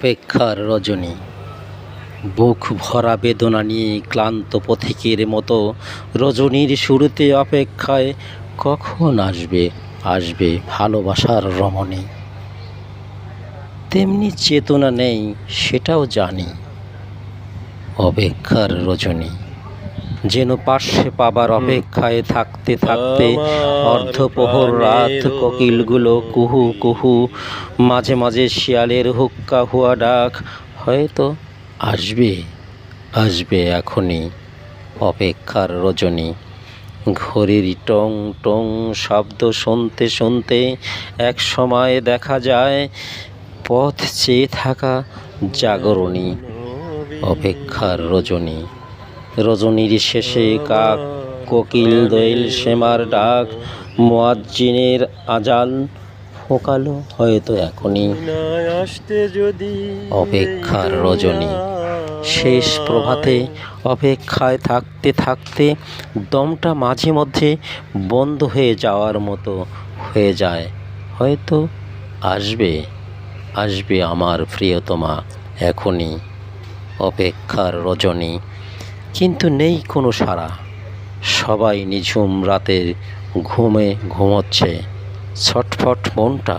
অপেক্ষার রজনী। বুক ভরা বেদনা নিয়ে ক্লান্ত পথিকের মতো রজনীর শুরুতে অপেক্ষায় কখন আসবে ভালোবাসার রমণী। তেমনি চেতনা নেই সেটাও জানি। অপেক্ষার রজনী যেন পার্শ্বে পাবার অপেক্ষায় থাকতে থাকতে অর্ধপ্রহর রাত কোকিলগুলো কুহু কুহু, মাঝে মাঝে শিয়ালের হুক্কা হুয়া ডাক হয়তো আসবে এখনই অপেক্ষার রজনী। ঘড়ির টং টং শব্দ শুনতে শুনতে এক সময় দেখা যায় পথ চেয়ে থাকা জাগরণী। অপেক্ষার রজনী, রজনীর শেষে কাক কোকিল দোয়েল শ্যামার ডাক, মুয়াজ্জিনের আজান ফোঁকালো হয়তো এখনই। অপেক্ষার রজনী, শেষ প্রভাতে অপেক্ষায় থাকতে থাকতে দমটা মাঝে মধ্যে বন্ধ হয়ে যাওয়ার মতো হয়ে যায়। হয়তো আসবে আমার প্রিয়তমা এখনই। অপেক্ষার রজনী, কিন্তু নেই কোনো সাড়া। সবাই নিঝুম রাতের ঘুমে ঘুমোচ্ছে। ছটফট মনটা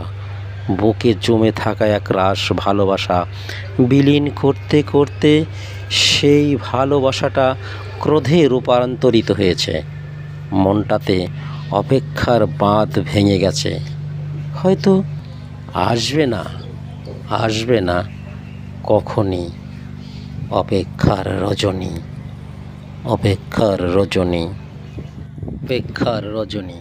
বুকে জমে থাকা এক রাশ ভালোবাসা বিলীন করতে করতে সেই ভালোবাসাটা ক্রোধে রূপান্তরিত হয়েছে। মনটাতে অপেক্ষার বাঁধ ভেঙে গেছে। হয়তো আসবে না কখনই অপেক্ষার রজনী। অপেক্ষার রজনী।